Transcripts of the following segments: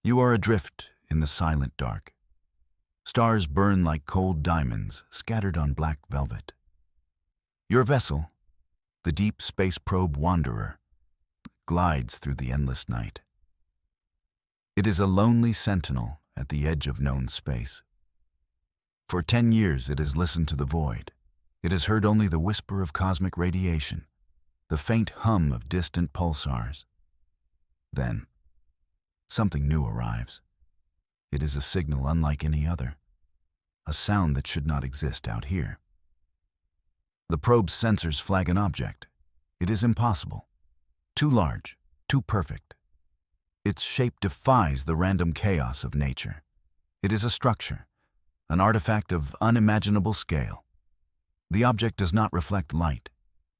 You are adrift in the silent dark. Stars burn like cold diamonds scattered on black velvet. Your vessel, the deep space probe Wanderer, glides through the endless night. It is a lonely sentinel at the edge of known space. For 10 years it has listened to the void. It has heard only the whisper of cosmic radiation, the faint hum of distant pulsars. Then, something new arrives. It is a signal unlike any other, a sound that should not exist out here. The probe's sensors flag an object. It is impossible. Too large, too perfect. Its shape defies the random chaos of nature. It is a structure, an artifact of unimaginable scale. The object does not reflect light.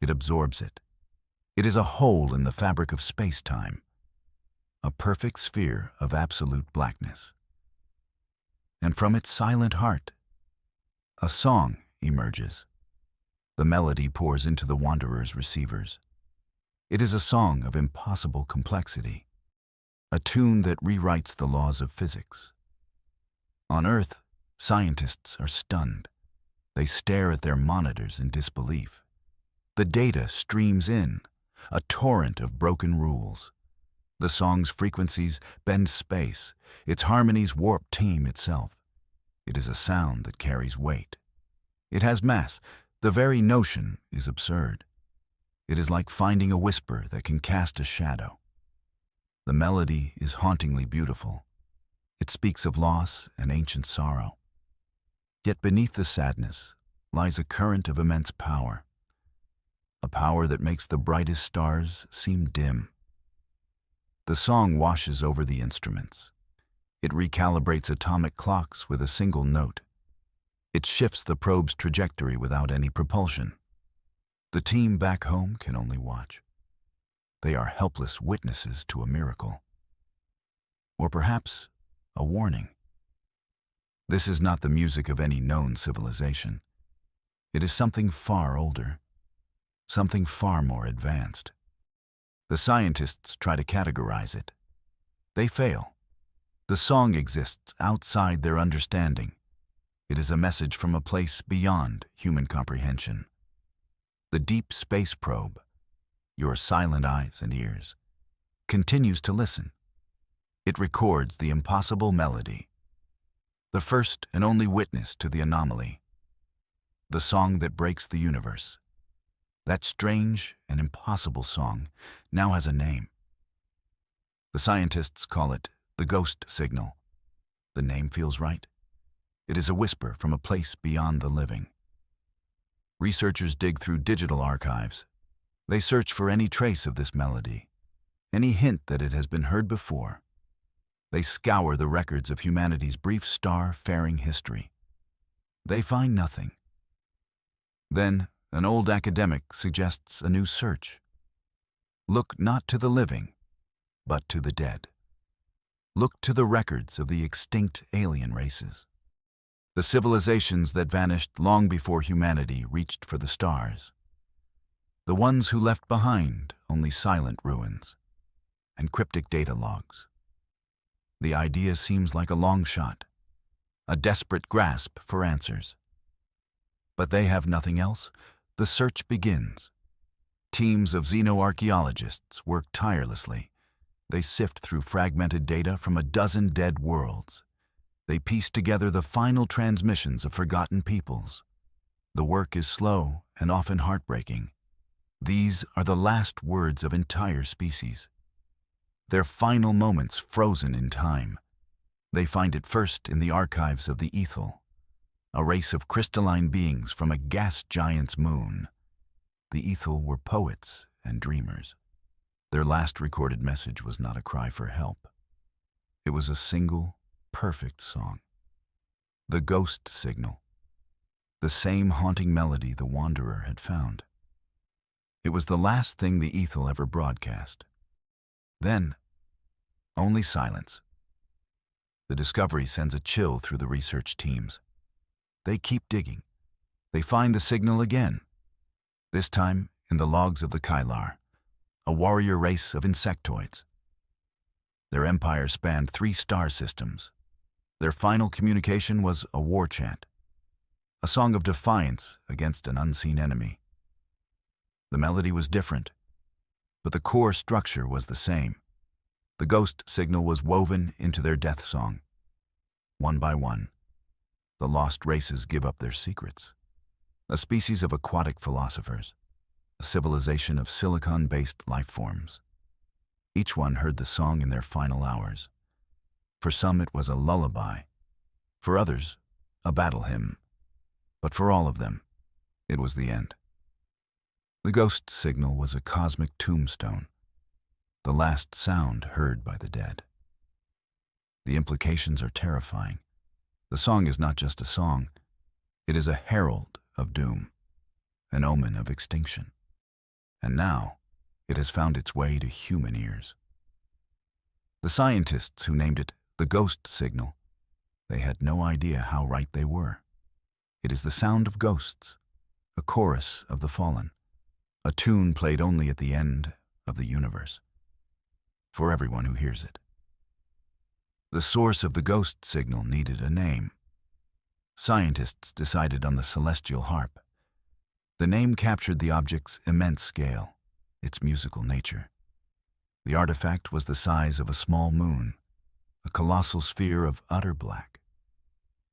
It absorbs it. It is a hole in the fabric of space-time, a perfect sphere of absolute blackness. And from its silent heart, a song emerges. The melody pours into the Wanderer's receivers. It is a song of impossible complexity, a tune that rewrites the laws of physics. On Earth, scientists are stunned. They stare at their monitors in disbelief. The data streams in, a torrent of broken rules. The song's frequencies bend space, its harmonies warp time itself. It is a sound that carries weight. It has mass. The very notion is absurd. It is like finding a whisper that can cast a shadow. The melody is hauntingly beautiful. It speaks of loss and ancient sorrow. Yet beneath the sadness lies a current of immense power, a power that makes the brightest stars seem dim. The song washes over the instruments. It recalibrates atomic clocks with a single note. It shifts the probe's trajectory without any propulsion. The team back home can only watch. They are helpless witnesses to a miracle. Or perhaps a warning. This is not the music of any known civilization. It is something far older, something far more advanced. The scientists try to categorize it. They fail. The song exists outside their understanding. It is a message from a place beyond human comprehension. The deep space probe, your silent eyes and ears, continues to listen. It records the impossible melody, the first and only witness to the anomaly, the song that breaks the universe. That strange and impossible song now has a name. The scientists call it the ghost signal. The name feels right. It is a whisper from a place beyond the living. Researchers dig through digital archives. They search for any trace of this melody, any hint that it has been heard before. They scour the records of humanity's brief star-faring history. They find nothing. Then, an old academic suggests a new search. Look not to the living, but to the dead. Look to the records of the extinct alien races, the civilizations that vanished long before humanity reached for the stars, the ones who left behind only silent ruins and cryptic data logs. The idea seems like a long shot, a desperate grasp for answers. But they have nothing else. The search begins. Teams of xenoarchaeologists work tirelessly. They sift through fragmented data from a dozen dead worlds. They piece together the final transmissions of forgotten peoples. The work is slow and often heartbreaking. These are the last words of entire species, their final moments frozen in time. They find it first in the archives of the Ethel, a race of crystalline beings from a gas giant's moon. The Ethel were poets and dreamers. Their last recorded message was not a cry for help. It was a single, perfect song. The ghost signal. The same haunting melody the Wanderer had found. It was the last thing the Ethel ever broadcast. Then, only silence. The discovery sends a chill through the research teams. They keep digging. They find the signal again. This time in the logs of the Kylar, a warrior race of insectoids. Their empire spanned 3 star systems. Their final communication was a war chant, a song of defiance against an unseen enemy. The melody was different, but the core structure was the same. The ghost signal was woven into their death song. One by one, the lost races give up their secrets. A species of aquatic philosophers, a civilization of silicon-based life forms. Each one heard the song in their final hours. For some it was a lullaby, for others a battle hymn, but for all of them, it was the end. The ghost signal was a cosmic tombstone, the last sound heard by the dead. The implications are terrifying. The song is not just a song, it is a herald of doom, an omen of extinction. And now, it has found its way to human ears. The scientists who named it the ghost signal, they had no idea how right they were. It is the sound of ghosts, a chorus of the fallen, a tune played only at the end of the universe, for everyone who hears it. The source of the ghost signal needed a name. Scientists decided on the celestial harp. The name captured the object's immense scale, its musical nature. The artifact was the size of a small moon, a colossal sphere of utter black,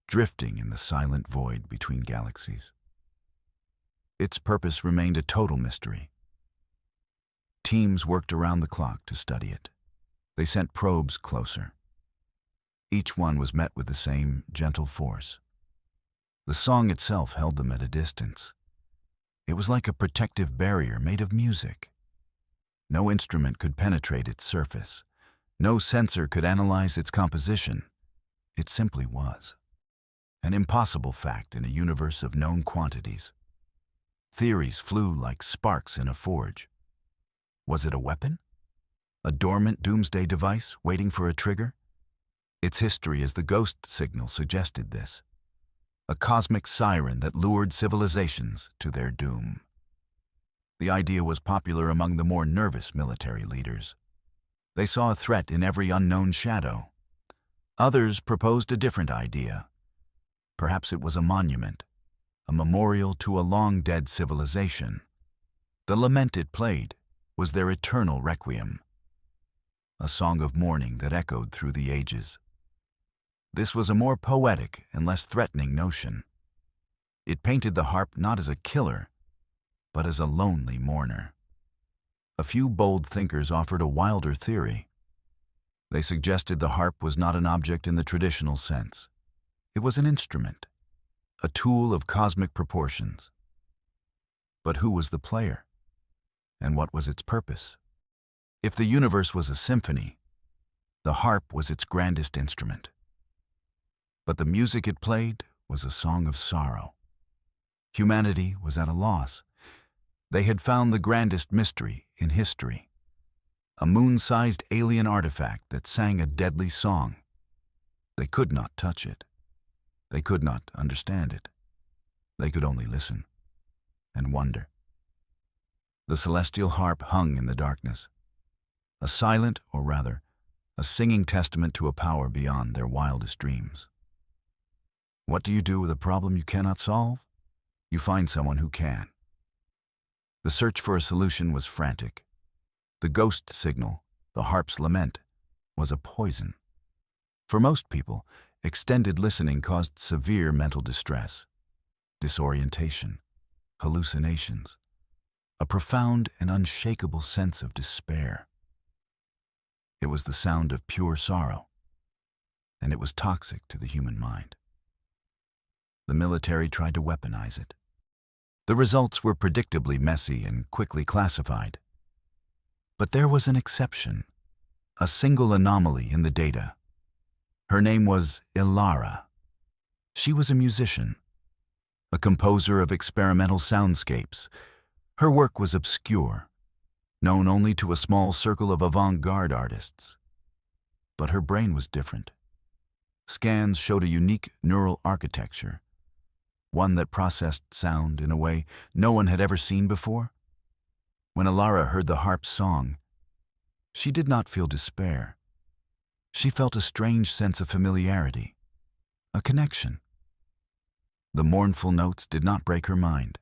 drifting in the silent void between galaxies. Its purpose remained a total mystery. Teams worked around the clock to study it. They sent probes closer. Each one was met with the same gentle force. The song itself held them at a distance. It was like a protective barrier made of music. No instrument could penetrate its surface. No sensor could analyze its composition. It simply was. An impossible fact in a universe of known quantities. Theories flew like sparks in a forge. Was it a weapon? A dormant doomsday device waiting for a trigger? Its history as the ghost signal suggested this. A cosmic siren that lured civilizations to their doom. The idea was popular among the more nervous military leaders. They saw a threat in every unknown shadow. Others proposed a different idea. Perhaps it was a monument, a memorial to a long-dead civilization. The lament it played was their eternal requiem, a song of mourning that echoed through the ages. This was a more poetic and less threatening notion. It painted the harp not as a killer, but as a lonely mourner. A few bold thinkers offered a wilder theory. They suggested the harp was not an object in the traditional sense. It was an instrument, a tool of cosmic proportions. But who was the player? And what was its purpose? If the universe was a symphony, the harp was its grandest instrument. But the music it played was a song of sorrow. Humanity was at a loss. They had found the grandest mystery in history, a moon-sized alien artifact that sang a deadly song. They could not touch it. They could not understand it. They could only listen and wonder. The celestial harp hung in the darkness, a silent, or rather, a singing testament to a power beyond their wildest dreams. What do you do with a problem you cannot solve? You find someone who can. The search for a solution was frantic. The ghost signal, the harp's lament, was a poison. For most people, extended listening caused severe mental distress, disorientation, hallucinations, a profound and unshakable sense of despair. It was the sound of pure sorrow, and it was toxic to the human mind. The military tried to weaponize it. The results were predictably messy and quickly classified. But there was an exception, a single anomaly in the data. Her name was Ilara. She was a musician, a composer of experimental soundscapes. Her work was obscure, known only to a small circle of avant-garde artists. But her brain was different. Scans showed a unique neural architecture, one that processed sound in a way no one had ever seen before. When Ilara heard the harp's song, she did not feel despair. She felt a strange sense of familiarity, a connection. The mournful notes did not break her mind.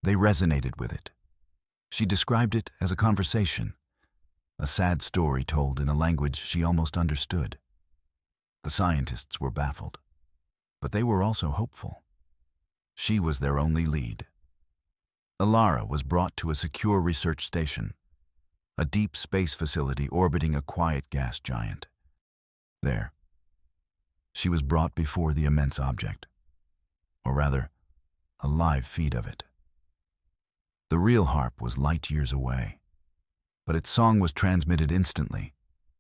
They resonated with it. She described it as a conversation, a sad story told in a language she almost understood. The scientists were baffled, but they were also hopeful. She was their only lead. Alara was brought to a secure research station, a deep space facility orbiting a quiet gas giant. There, she was brought before the immense object, or rather, a live feed of it. The real harp was light years away, but its song was transmitted instantly,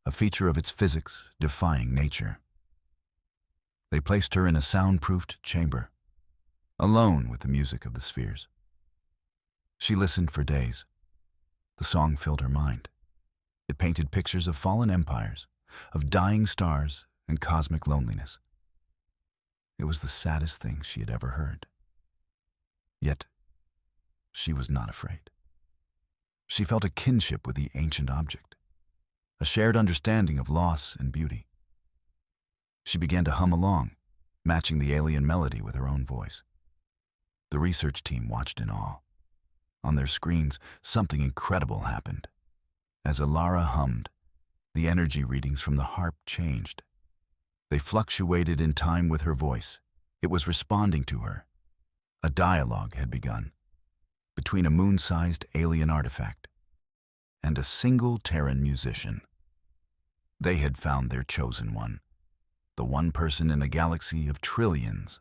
a feature of its physics defying nature. They placed her in a soundproofed chamber, alone with the music of the spheres. She listened for days. The song filled her mind. It painted pictures of fallen empires, of dying stars and cosmic loneliness. It was the saddest thing she had ever heard. Yet, she was not afraid. She felt a kinship with the ancient object, a shared understanding of loss and beauty. She began to hum along, matching the alien melody with her own voice. The research team watched in awe. On their screens, something incredible happened. As Alara hummed, the energy readings from the harp changed. They fluctuated in time with her voice. It was responding to her. A dialogue had begun between a moon-sized alien artifact and a single Terran musician. They had found their chosen one, the one person in a galaxy of trillions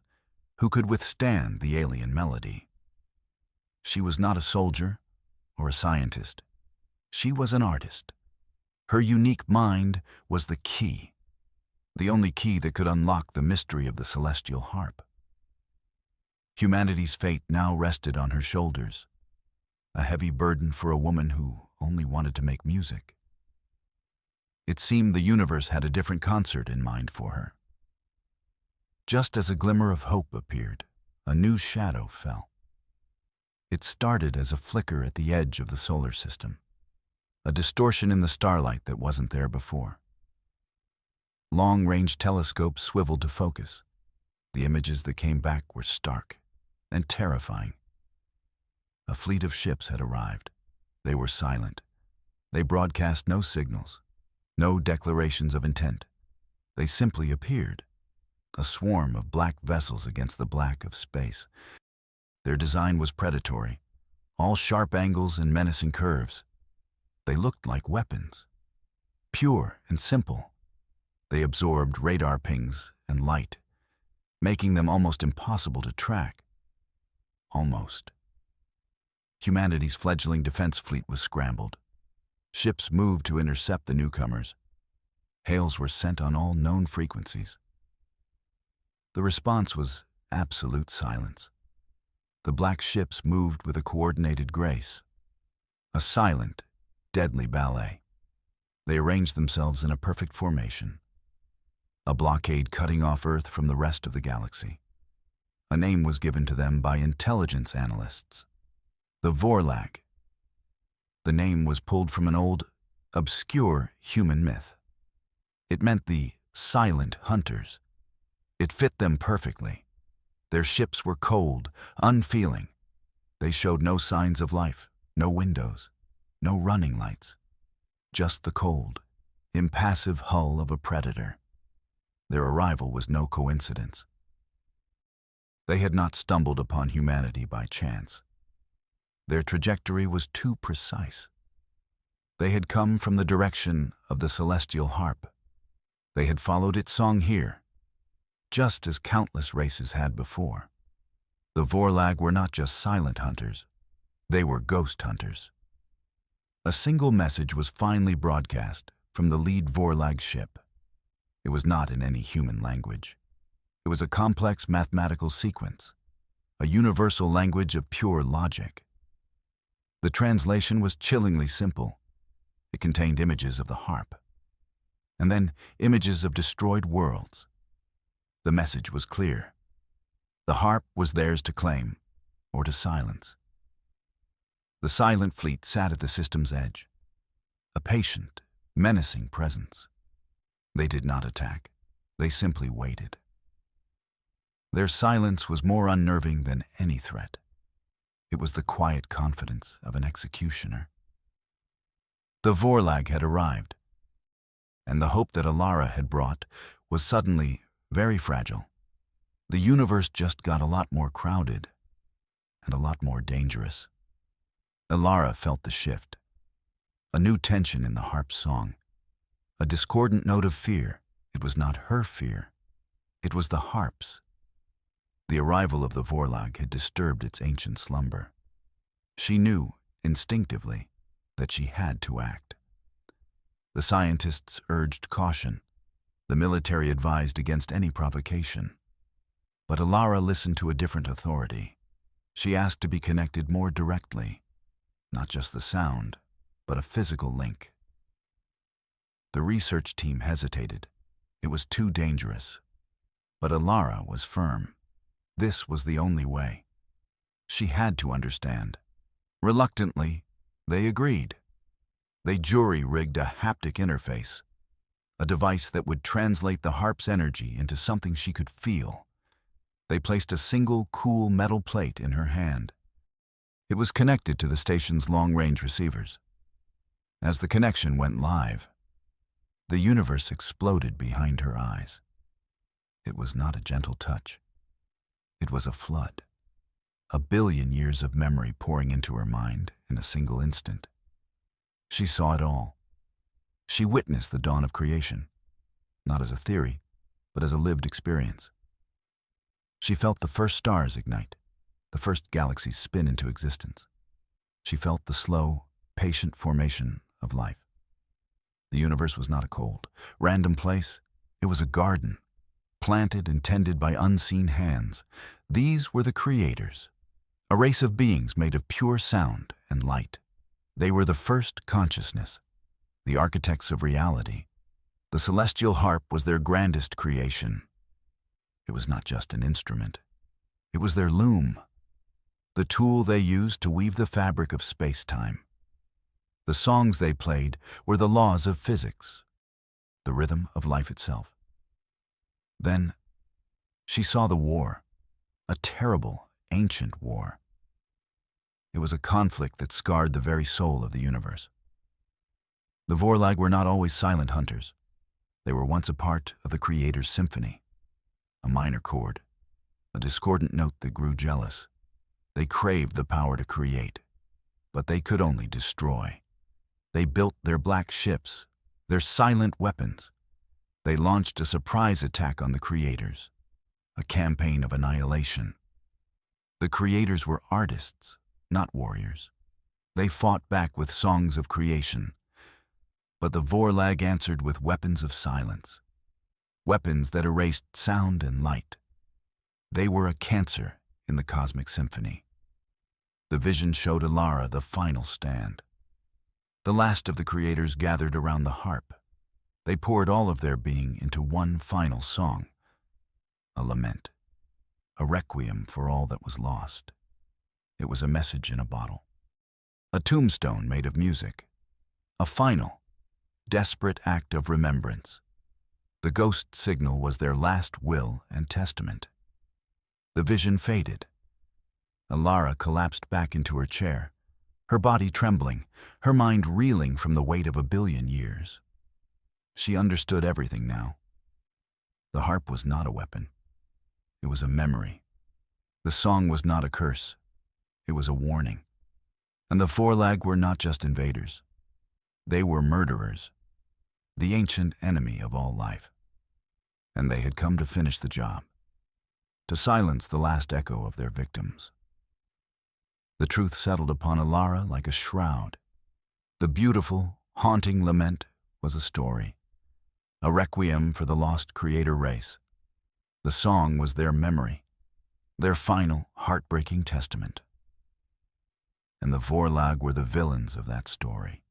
who could withstand the alien melody. She was not a soldier or a scientist. She was an artist. Her unique mind was the key, the only key that could unlock the mystery of the celestial harp. Humanity's fate now rested on her shoulders, a heavy burden for a woman who only wanted to make music. It seemed the universe had a different concert in mind for her. Just as a glimmer of hope appeared, a new shadow fell. It started as a flicker at the edge of the solar system, a distortion in the starlight that wasn't there before. Long-range telescopes swiveled to focus. The images that came back were stark and terrifying. A fleet of ships had arrived. They were silent. They broadcast no signals, no declarations of intent. They simply appeared, a swarm of black vessels against the black of space. Their design was predatory, all sharp angles and menacing curves. They looked like weapons, pure and simple. They absorbed radar pings and light, making them almost impossible to track. Almost. Humanity's fledgling defense fleet was scrambled. Ships moved to intercept the newcomers. Hails were sent on all known frequencies. The response was absolute silence. The black ships moved with a coordinated grace, a silent, deadly ballet. They arranged themselves in a perfect formation, a blockade cutting off Earth from the rest of the galaxy. A name was given to them by intelligence analysts, the Vorlag. The name was pulled from an old, obscure human myth. It meant the silent hunters. It fit them perfectly. Their ships were cold, unfeeling. They showed no signs of life, no windows, no running lights. Just the cold, impassive hull of a predator. Their arrival was no coincidence. They had not stumbled upon humanity by chance. Their trajectory was too precise. They had come from the direction of the celestial harp. They had followed its song here, just as countless races had before. The Vorlag were not just silent hunters, they were ghost hunters. A single message was finally broadcast from the lead Vorlag ship. It was not in any human language. It was a complex mathematical sequence, a universal language of pure logic. The translation was chillingly simple. It contained images of the harp, and then images of destroyed worlds. The message was clear. The harp was theirs to claim or to silence. The silent fleet sat at the system's edge, a patient, menacing presence. They did not attack. They simply waited. Their silence was more unnerving than any threat. It was the quiet confidence of an executioner. The Vorlag had arrived, and the hope that Alara had brought was suddenly very fragile. The universe just got a lot more crowded and a lot more dangerous. Alara felt the shift. A new tension in the harp's song. A discordant note of fear. It was not her fear. It was the harp's. The arrival of the Vorlag had disturbed its ancient slumber. She knew, instinctively, that she had to act. The scientists urged caution. The military advised against any provocation. But Alara listened to a different authority. She asked to be connected more directly. Not just the sound, but a physical link. The research team hesitated. It was too dangerous. But Alara was firm. This was the only way. She had to understand. Reluctantly, they agreed. They jury-rigged a haptic interface, a device that would translate the harp's energy into something she could feel. They placed a single, cool metal plate in her hand. It was connected to the station's long-range receivers. As the connection went live, the universe exploded behind her eyes. It was not a gentle touch. It was a flood. 1 billion years of memory pouring into her mind in a single instant. She saw it all. She witnessed the dawn of creation, not as a theory, but as a lived experience. She felt the first stars ignite, the first galaxies spin into existence. She felt the slow, patient formation of life. The universe was not a cold, random place. It was a garden, planted and tended by unseen hands. These were the creators, a race of beings made of pure sound and light. They were the first consciousness, the architects of reality. The celestial harp was their grandest creation. It was not just an instrument. It was their loom, the tool they used to weave the fabric of space-time. The songs they played were the laws of physics, the rhythm of life itself. Then, she saw the war, a terrible, ancient war. It was a conflict that scarred the very soul of the universe. The Vorlag were not always silent hunters. They were once a part of the Creator's symphony, a minor chord, a discordant note that grew jealous. They craved the power to create, but they could only destroy. They built their black ships, their silent weapons. They launched a surprise attack on the Creators, a campaign of annihilation. The Creators were artists, not warriors. They fought back with songs of creation, but the Vorlag answered with weapons of silence, weapons that erased sound and light. They were a cancer in the cosmic symphony. The vision showed Alara the final stand. The last of the Creators gathered around the harp. They poured all of their being into one final song, a lament, a requiem for all that was lost. It was a message in a bottle, a tombstone made of music, a final, desperate act of remembrance. The ghost signal was their last will and testament. The vision faded. Alara collapsed back into her chair, her body trembling, her mind reeling from the weight of 1 billion years. She understood everything now. The harp was not a weapon. It was a memory. The song was not a curse. It was a warning. And the Vorlag were not just invaders. They were murderers, the ancient enemy of all life. And they had come to finish the job, to silence the last echo of their victims. The truth settled upon Alara like a shroud. The beautiful, haunting lament was a story, a requiem for the lost creator race. The song was their memory, their final, heartbreaking testament. And the Vorlag were the villains of that story,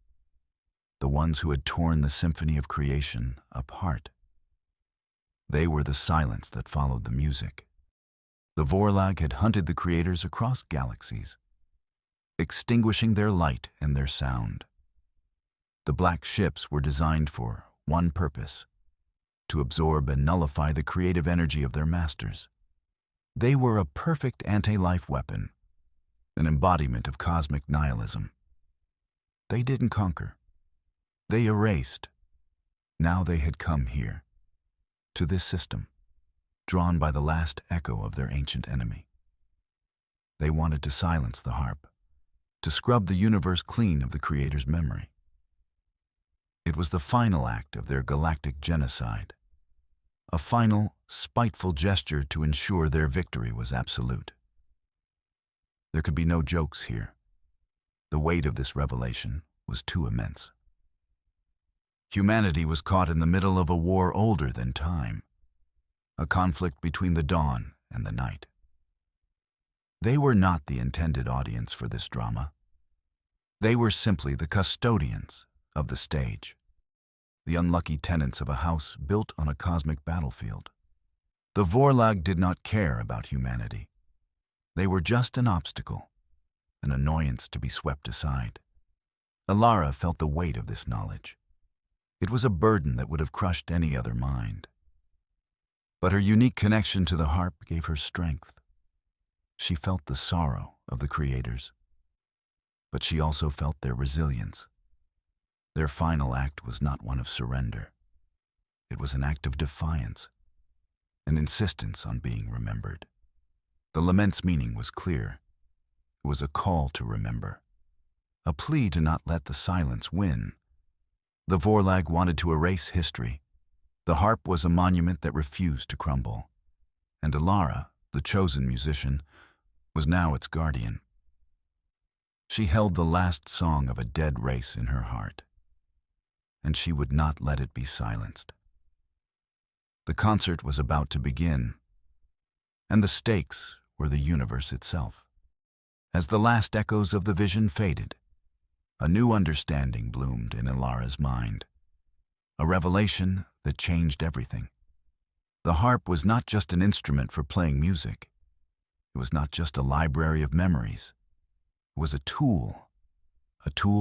the ones who had torn the symphony of creation apart. They were the silence that followed the music. The Vorlag had hunted the creators across galaxies, extinguishing their light and their sound. The black ships were designed for one purpose, to absorb and nullify the creative energy of their masters. They were a perfect anti-life weapon, an embodiment of cosmic nihilism. They didn't conquer. They erased. Now they had come here, to this system, drawn by the last echo of their ancient enemy. They wanted to silence the harp, to scrub the universe clean of the Creator's memory. It was the final act of their galactic genocide, a final, spiteful gesture to ensure their victory was absolute. There could be no jokes here. The weight of this revelation was too immense. Humanity was caught in the middle of a war older than time, a conflict between the dawn and the night. They were not the intended audience for this drama. They were simply the custodians of the stage, the unlucky tenants of a house built on a cosmic battlefield. The Vorlag did not care about humanity. They were just an obstacle, an annoyance to be swept aside. Alara felt the weight of this knowledge. It was a burden that would have crushed any other mind. But her unique connection to the harp gave her strength. She felt the sorrow of the creators, but she also felt their resilience. Their final act was not one of surrender. It was an act of defiance, an insistence on being remembered. The lament's meaning was clear. It was a call to remember, a plea to not let the silence win. The Vorlag wanted to erase history. The harp was a monument that refused to crumble, and Alara, the chosen musician, was now its guardian. She held the last song of a dead race in her heart, and she would not let it be silenced. The concert was about to begin, and the stakes were the universe itself. As the last echoes of the vision faded, a new understanding bloomed in Alara's mind, a revelation that changed everything. The harp was not just an instrument for playing music. It was not just a library of memories. It was a tool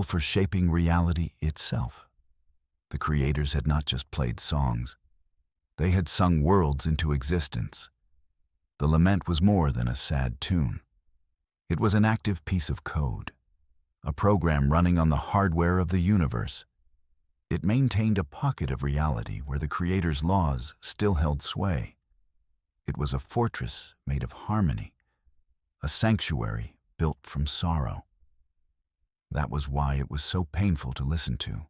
for shaping reality itself. The creators had not just played songs. They had sung worlds into existence. The lament was more than a sad tune. It was an active piece of code, a program running on the hardware of the universe. It maintained a pocket of reality where the Creator's laws still held sway. It was a fortress made of harmony, a sanctuary built from sorrow. That was why it was so painful to listen to.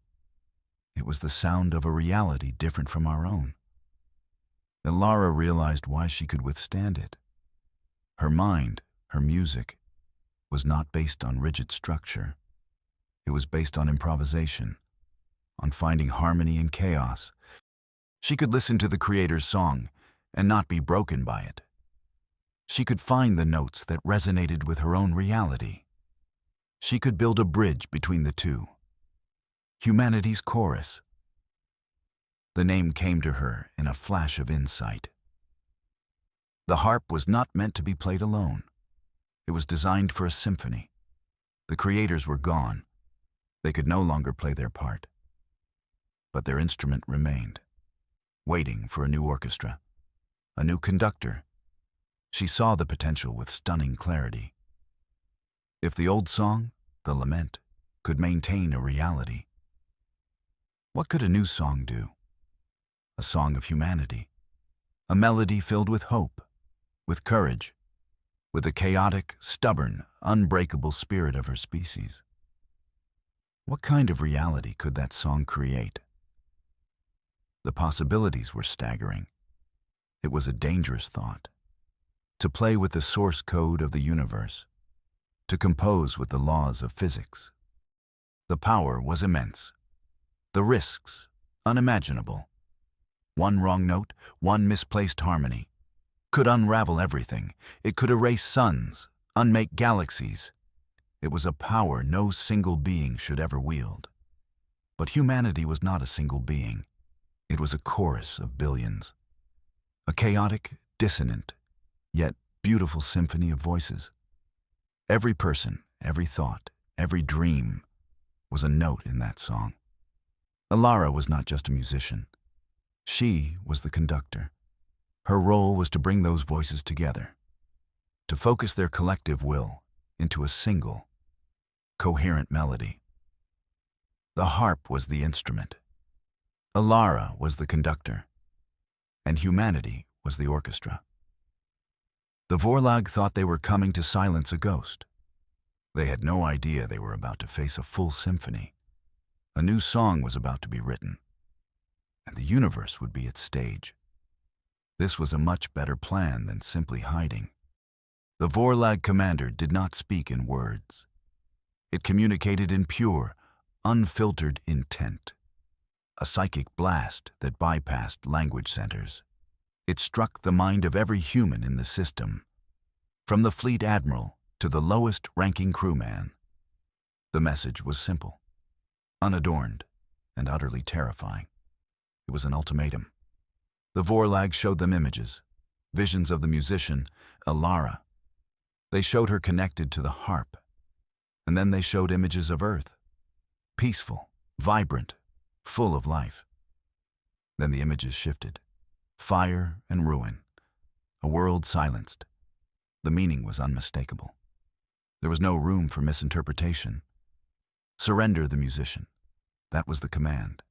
It was the sound of a reality different from our own. Alara realized why she could withstand it. Her mind, her music, was not based on rigid structure. It was based on improvisation, on finding harmony in chaos. She could listen to the Creator's song and not be broken by it. She could find the notes that resonated with her own reality. She could build a bridge between the two. Humanity's chorus. The name came to her in a flash of insight. The harp was not meant to be played alone. It was designed for a symphony. The creators were gone. They could no longer play their part. But their instrument remained, waiting for a new orchestra, a new conductor. She saw the potential with stunning clarity. If the old song, the lament, could maintain a reality, what could a new song do? A song of humanity, a melody filled with hope, with courage, with the chaotic, stubborn, unbreakable spirit of her species. What kind of reality could that song create? The possibilities were staggering. It was a dangerous thought. To play with the source code of the universe, to compose with the laws of physics. The power was immense. The risks, unimaginable. One wrong note, one misplaced harmony, could unravel everything. It could erase suns, unmake galaxies. It was a power no single being should ever wield. But humanity was not a single being. It was a chorus of billions. A chaotic, dissonant, yet beautiful symphony of voices. Every person, every thought, every dream was a note in that song. Alara was not just a musician. She was the conductor. Her role was to bring those voices together, to focus their collective will into a single, coherent melody. The harp was the instrument. Alara was the conductor, and humanity was the orchestra. The Vorlag thought they were coming to silence a ghost. They had no idea they were about to face a full symphony. A new song was about to be written, and the universe would be its stage. This was a much better plan than simply hiding. The Vorlag commander did not speak in words. It communicated in pure, unfiltered intent. A psychic blast that bypassed language centers. It struck the mind of every human in the system, from the fleet admiral to the lowest-ranking crewman. The message was simple, unadorned, and utterly terrifying. It was an ultimatum. The Vorlag showed them images, visions of the musician, Alara. They showed her connected to the harp, and then they showed images of Earth, peaceful, vibrant, full of life. Then the images shifted. Fire and ruin. A world silenced. The meaning was unmistakable. There was no room for misinterpretation. Surrender the musician. That was the command.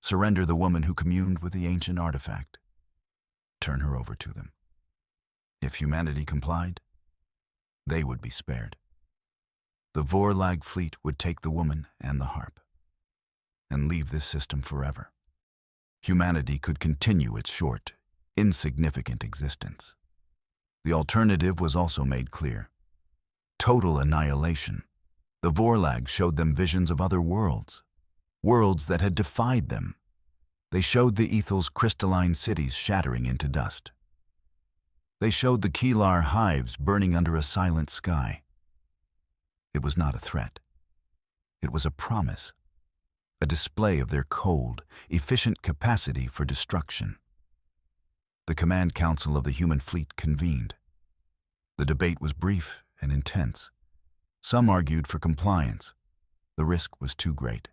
Surrender the woman who communed with the ancient artifact. Turn her over to them. If humanity complied, they would be spared. The Vorlag fleet would take the woman and the harp, and leave this system forever. Humanity could continue its short, insignificant existence. The alternative was also made clear. Total annihilation. The Vorlag showed them visions of other worlds, worlds that had defied them. They showed the Ethel's crystalline cities shattering into dust. They showed the Keelar hives burning under a silent sky. It was not a threat. It was a promise. A display of their cold, efficient capacity for destruction. The command council of the human fleet convened. The debate was brief and intense. Some argued for compliance. The risk was too great.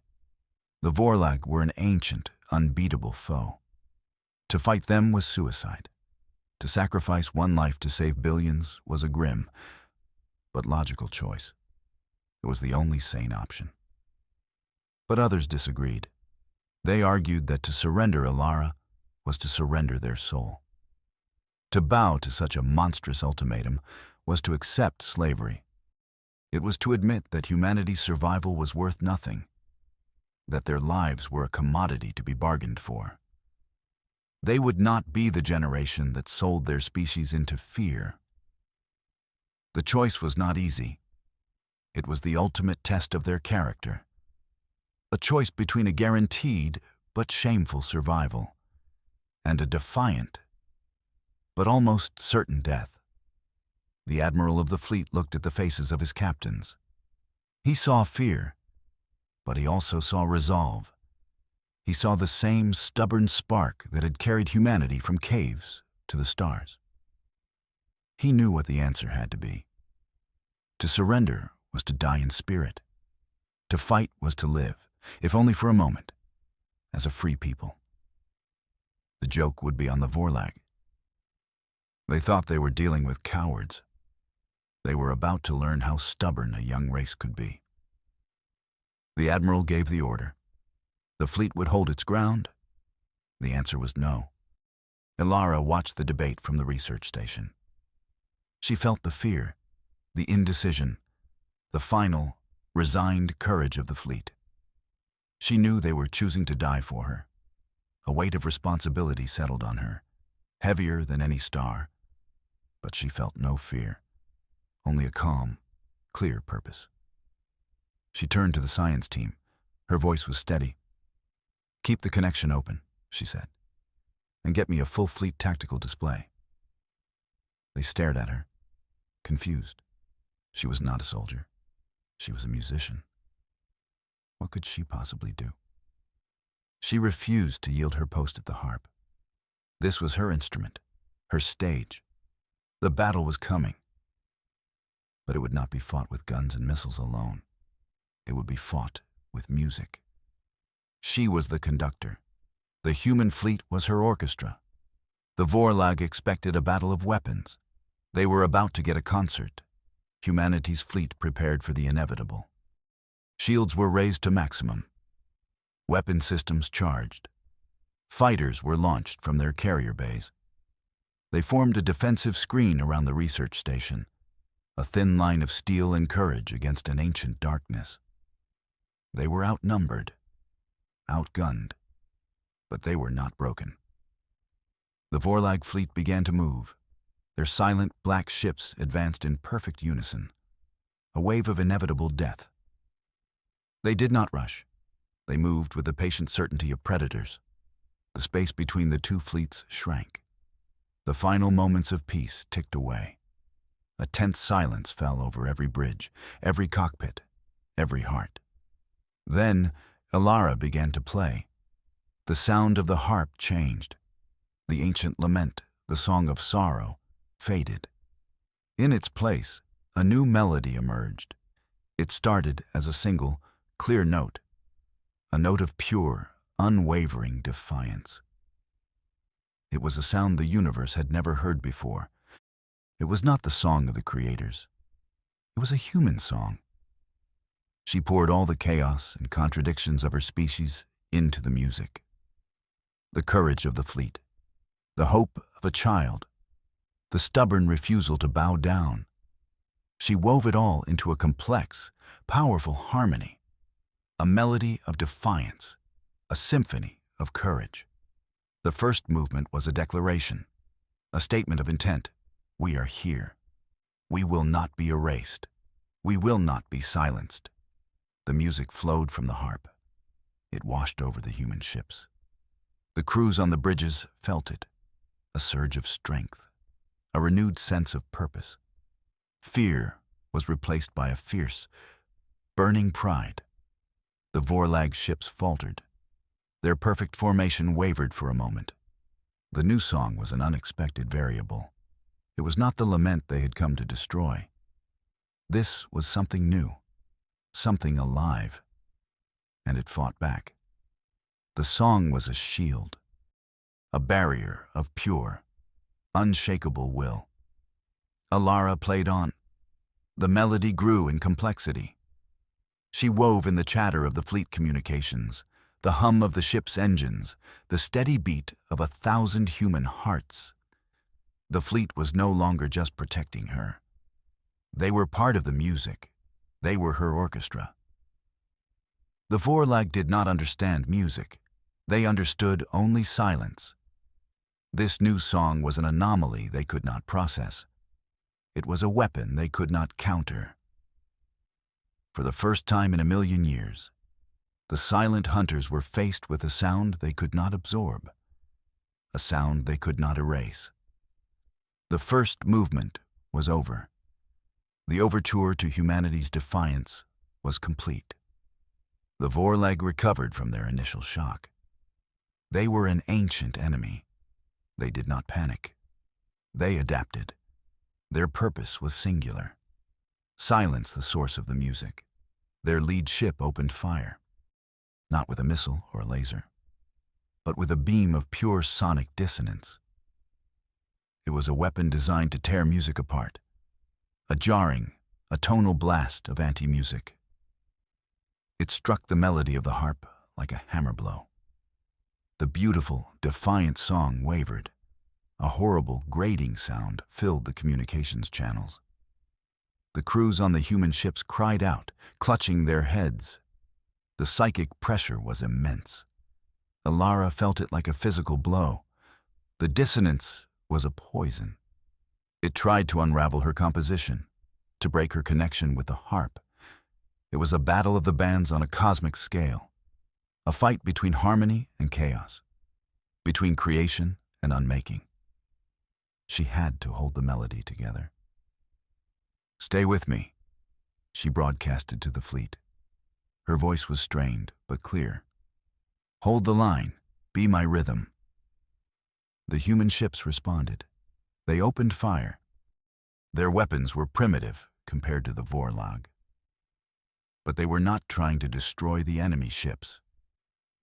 The Vorlag were an ancient, unbeatable foe. To fight them was suicide. To sacrifice one life to save billions was a grim, but logical choice. It was the only sane option. But others disagreed. They argued that to surrender Alara was to surrender their soul. To bow to such a monstrous ultimatum was to accept slavery. It was to admit that humanity's survival was worth nothing, that their lives were a commodity to be bargained for. They would not be the generation that sold their species into fear. The choice was not easy. It was the ultimate test of their character. A choice between a guaranteed but shameful survival and a defiant but almost certain death. The admiral of the fleet looked at the faces of his captains. He saw fear, but he also saw resolve. He saw the same stubborn spark that had carried humanity from caves to the stars. He knew what the answer had to be. To surrender was to die in spirit. To fight was to live, if only for a moment, as a free people. The joke would be on the Vorlag. They thought they were dealing with cowards. They were about to learn how stubborn a young race could be. The admiral gave the order. The fleet would hold its ground. The answer was no. Alara watched the debate from the research station. She felt the fear, the indecision, the final, resigned courage of the fleet. She knew they were choosing to die for her. A weight of responsibility settled on her, heavier than any star. But she felt no fear, only a calm, clear purpose. She turned to the science team. Her voice was steady. "Keep the connection open," she said, "and get me a full fleet tactical display." They stared at her, confused. She was not a soldier. She was a musician. What could she possibly do? She refused to yield her post at the harp. This was her instrument, her stage. The battle was coming. But it would not be fought with guns and missiles alone. It would be fought with music. She was the conductor. The human fleet was her orchestra. The Vorlag expected a battle of weapons. They were about to get a concert. Humanity's fleet prepared for the inevitable. Shields were raised to maximum. Weapon systems charged. Fighters were launched from their carrier bays. They formed a defensive screen around the research station, a thin line of steel and courage against an ancient darkness. They were outnumbered, outgunned, but they were not broken. The Vorlag fleet began to move. Their silent black ships advanced in perfect unison, a wave of inevitable death. They did not rush. They moved with the patient certainty of predators. The space between the two fleets shrank. The final moments of peace ticked away. A tense silence fell over every bridge, every cockpit, every heart. Then, Alara began to play. The sound of the harp changed. The ancient lament, the song of sorrow, faded. In its place, a new melody emerged. It started as a single, clear note, a note of pure, unwavering defiance. It was a sound the universe had never heard before. It was not the song of the creators. It was a human song. She poured all the chaos and contradictions of her species into the music. The courage of the fleet, the hope of a child, the stubborn refusal to bow down. She wove it all into a complex, powerful harmony, a melody of defiance, a symphony of courage. The first movement was a declaration, a statement of intent. We are here. We will not be erased. We will not be silenced. The music flowed from the harp. It washed over the human ships. The crews on the bridges felt it, a surge of strength, a renewed sense of purpose. Fear was replaced by a fierce, burning pride. The Vorlag ships faltered. Their perfect formation wavered for a moment. The new song was an unexpected variable. It was not the lament they had come to destroy. This was something new, something alive, and it fought back. The song was a shield, a barrier of pure, unshakable will. Alara played on. The melody grew in complexity. She wove in the chatter of the fleet communications, the hum of the ship's engines, the steady beat of 1,000 human hearts. The fleet was no longer just protecting her. They were part of the music. They were her orchestra. The Vorlag did not understand music. They understood only silence. This new song was an anomaly they could not process. It was a weapon they could not counter. For the first time in 1,000,000 years, the silent hunters were faced with a sound they could not absorb, a sound they could not erase. The first movement was over. The overture to humanity's defiance was complete. The Vorlag recovered from their initial shock. They were an ancient enemy. They did not panic. They adapted. Their purpose was singular. Silence the source of the music. Their lead ship opened fire, not with a missile or a laser, but with a beam of pure sonic dissonance. It was a weapon designed to tear music apart, a jarring, a tonal blast of anti-music. It struck the melody of the harp like a hammer blow. The beautiful, defiant song wavered. A horrible, grating sound filled the communications channels. The crews on the human ships cried out, clutching their heads. The psychic pressure was immense. Alara felt it like a physical blow. The dissonance was a poison. It tried to unravel her composition, to break her connection with the harp. It was a battle of the bands on a cosmic scale, a fight between harmony and chaos, between creation and unmaking. She had to hold the melody together. "Stay with me," she broadcasted to the fleet. Her voice was strained, but clear. "Hold the line. Be my rhythm." The human ships responded. They opened fire. Their weapons were primitive compared to the Vorlag. But they were not trying to destroy the enemy ships.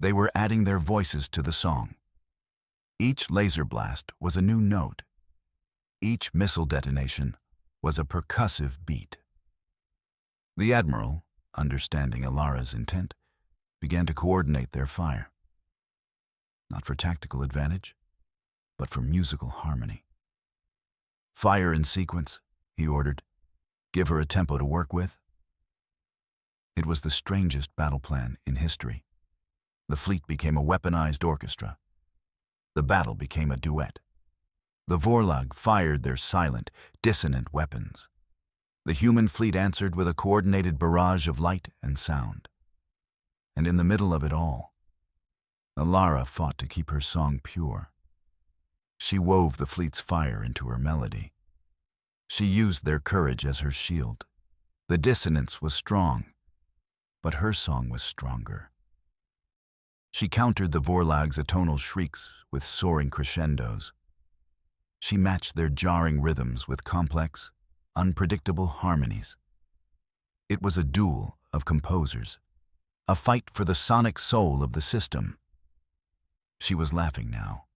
They were adding their voices to the song. Each laser blast was a new note. Each missile detonation was a percussive beat. The Admiral, understanding Alara's intent, began to coordinate their fire. Not for tactical advantage, but for musical harmony. "Fire in sequence," he ordered. "Give her a tempo to work with." It was the strangest battle plan in history. The fleet became a weaponized orchestra. The battle became a duet. The Vorlag fired their silent, dissonant weapons. The human fleet answered with a coordinated barrage of light and sound. And in the middle of it all, Alara fought to keep her song pure. She wove the fleet's fire into her melody. She used their courage as her shield. The dissonance was strong, but her song was stronger. She countered the Vorlag's atonal shrieks with soaring crescendos. She matched their jarring rhythms with complex, unpredictable harmonies. It was a duel of composers, a fight for the sonic soul of the system. She was laughing now,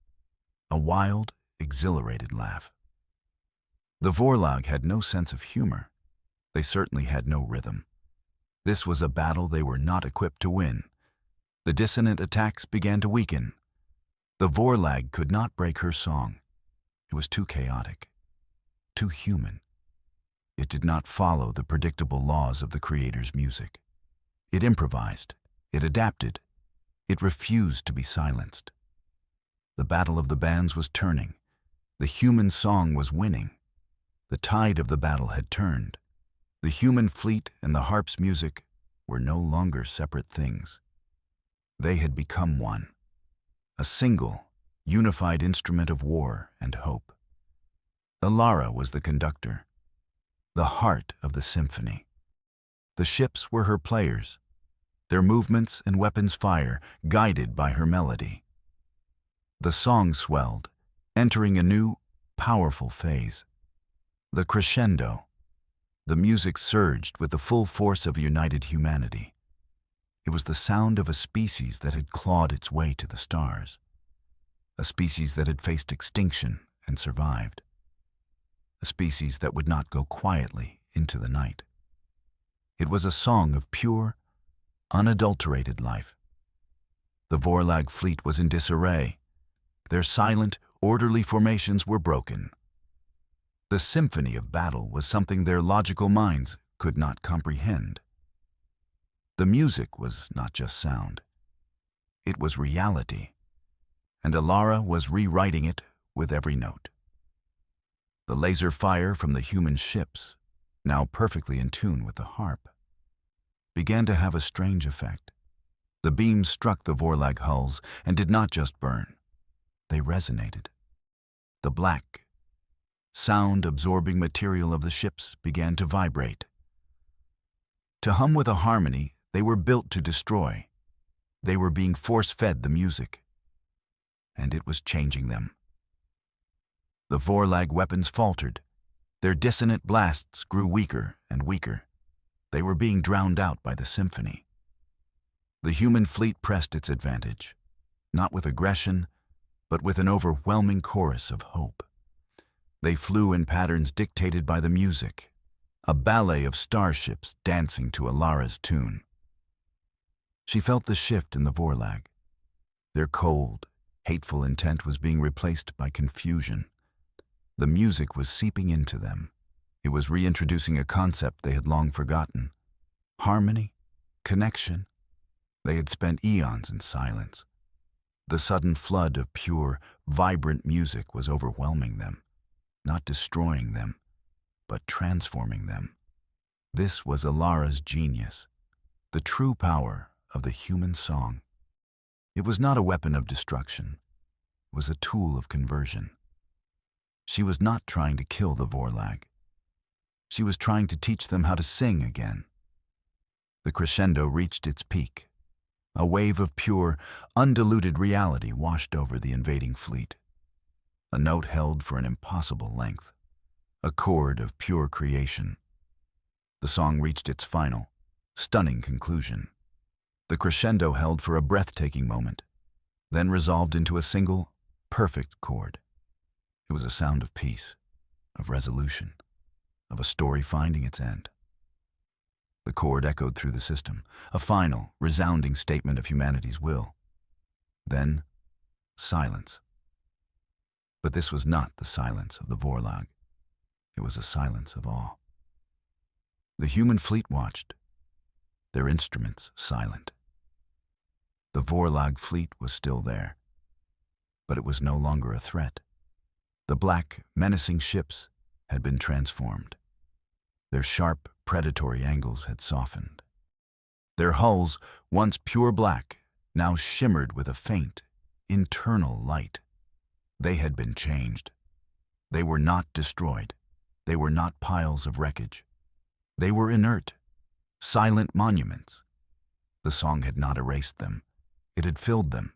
a wild, exhilarated laugh. The Vorlag had no sense of humor. They certainly had no rhythm. This was a battle they were not equipped to win. The dissonant attacks began to weaken. The Vorlag could not break her song. It was too chaotic, too human. It did not follow the predictable laws of the creator's music. It improvised, it adapted, it refused to be silenced. The battle of the bands was turning. The human song was winning. The tide of the battle had turned. The human fleet and the harp's music were no longer separate things. They had become one, a single, unified instrument of war and hope. Alara was the conductor, the heart of the symphony. The ships were her players, their movements and weapons fire guided by her melody. The song swelled, entering a new, powerful phase. The crescendo. The music surged with the full force of united humanity. It was the sound of a species that had clawed its way to the stars, a species that had faced extinction and survived, a species that would not go quietly into the night. It was a song of pure, unadulterated life. The Vorlag fleet was in disarray. Their silent, orderly formations were broken. The symphony of battle was something their logical minds could not comprehend. The music was not just sound. It was reality, and Alara was rewriting it with every note. The laser fire from the human ships, now perfectly in tune with the harp, began to have a strange effect. The beams struck the Vorlag hulls and did not just burn. They resonated. The black, sound-absorbing material of the ships began to vibrate. To hum with a harmony they were built to destroy. They were being force-fed the music, and it was changing them. The Vorlag weapons faltered. Their dissonant blasts grew weaker and weaker. They were being drowned out by the symphony. The human fleet pressed its advantage, not with aggression, but with an overwhelming chorus of hope. They flew in patterns dictated by the music, a ballet of starships dancing to Alara's tune. She felt the shift in the Vorlag. Their cold, hateful intent was being replaced by confusion. The music was seeping into them. It was reintroducing a concept they had long forgotten. Harmony, connection. They had spent eons in silence. The sudden flood of pure, vibrant music was overwhelming them, not destroying them, but transforming them. This was Alara's genius, the true power of the human song. It was not a weapon of destruction. It was a tool of conversion. She was not trying to kill the Vorlag. She was trying to teach them how to sing again. The crescendo reached its peak. A wave of pure, undiluted reality washed over the invading fleet. A note held for an impossible length. A chord of pure creation. The song reached its final, stunning conclusion. The crescendo held for a breathtaking moment, then resolved into a single, perfect chord. It was a sound of peace, of resolution, of a story finding its end. The chord echoed through the system, a final, resounding statement of humanity's will. Then, silence. But this was not the silence of the Vorlag. It was a silence of awe. The human fleet watched, their instruments silent. The Vorlag fleet was still there, but it was no longer a threat. The black, menacing ships had been transformed. Their sharp, predatory angles had softened. Their hulls, once pure black, now shimmered with a faint, internal light. They had been changed. They were not destroyed. They were not piles of wreckage. They were inert, silent monuments. The song had not erased them. It had filled them.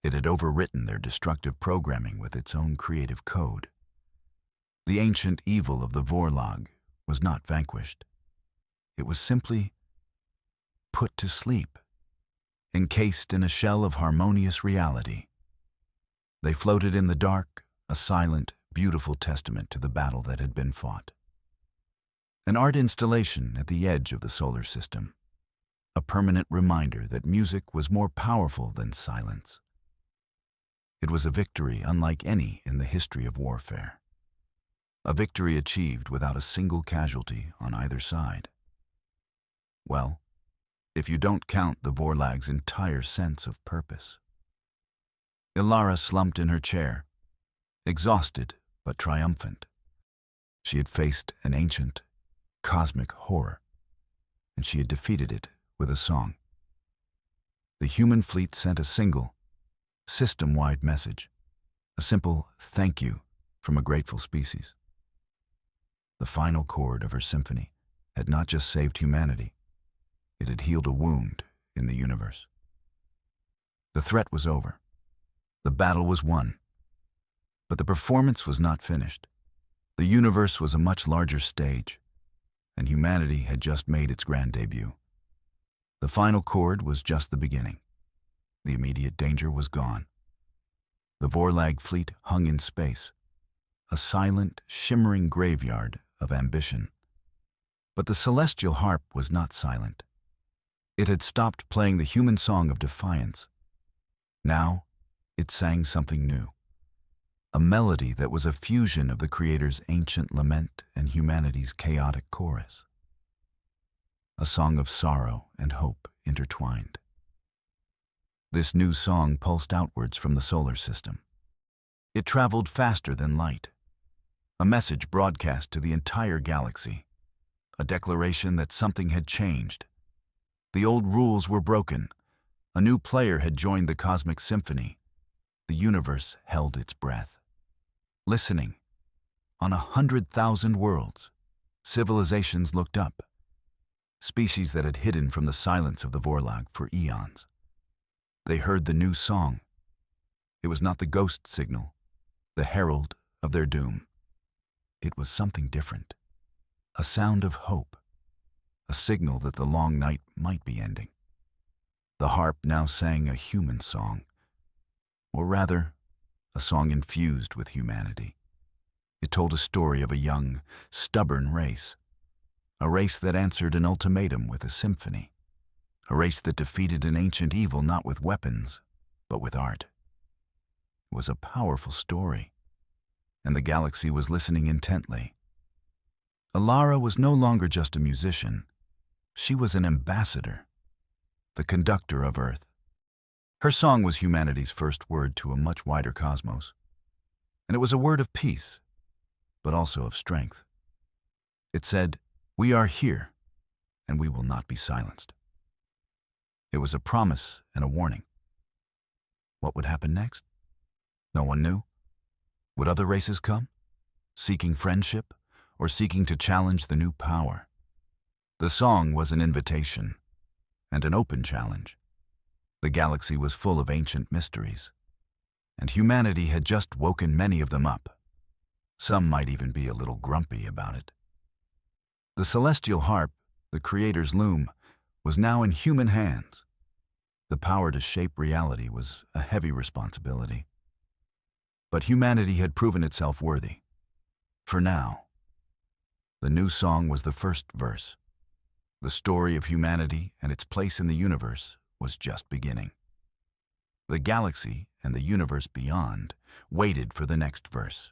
It had overwritten their destructive programming with its own creative code. The ancient evil of the Vorlag was not vanquished. It was simply put to sleep, encased in a shell of harmonious reality. They floated in the dark, a silent, beautiful testament to the battle that had been fought. An art installation at the edge of the solar system, a permanent reminder that music was more powerful than silence. It was a victory unlike any in the history of warfare. A victory achieved without a single casualty on either side. Well, if you don't count the Vorlag's entire sense of purpose. Ilara slumped in her chair, exhausted but triumphant. She had faced an ancient, cosmic horror, and she had defeated it with a song. The human fleet sent a single, system-wide message, a simple thank you from a grateful species. The final chord of her symphony had not just saved humanity, it had healed a wound in the universe. The threat was over. The battle was won. But the performance was not finished. The universe was a much larger stage, and humanity had just made its grand debut. The final chord was just the beginning. The immediate danger was gone. The Vorlag fleet hung in space, a silent, shimmering graveyard of ambition. But the celestial harp was not silent. It had stopped playing the human song of defiance. Now, it sang something new. A melody that was a fusion of the Creator's ancient lament and humanity's chaotic chorus. A song of sorrow and hope intertwined. This new song pulsed outwards from the solar system. It traveled faster than light. A message broadcast to the entire galaxy. A declaration that something had changed. The old rules were broken. A new player had joined the cosmic symphony. The universe held its breath. Listening. On 100,000 worlds, civilizations looked up. Species that had hidden from the silence of the Vorlag for eons. They heard the new song. It was not the ghost signal, the herald of their doom. It was something different. A sound of hope. A signal that the long night might be ending. The harp now sang a human song. Or rather, a song infused with humanity. It told a story of a young, stubborn race. A race that answered an ultimatum with a symphony. A race that defeated an ancient evil not with weapons, but with art. It was a powerful story, and the galaxy was listening intently. Ilara was no longer just a musician. She was an ambassador, the conductor of Earth. Her song was humanity's first word to a much wider cosmos, and it was a word of peace, but also of strength. It said, "We are here, and we will not be silenced." It was a promise and a warning. What would happen next? No one knew. Would other races come, seeking friendship or seeking to challenge the new power? The song was an invitation and an open challenge. The galaxy was full of ancient mysteries, and humanity had just woken many of them up. Some might even be a little grumpy about it. The celestial harp, the Creator's loom, was now in human hands. The power to shape reality was a heavy responsibility. But humanity had proven itself worthy. For now. The new song was the first verse. The story of humanity and its place in the universe was just beginning. The galaxy and the universe beyond waited for the next verse.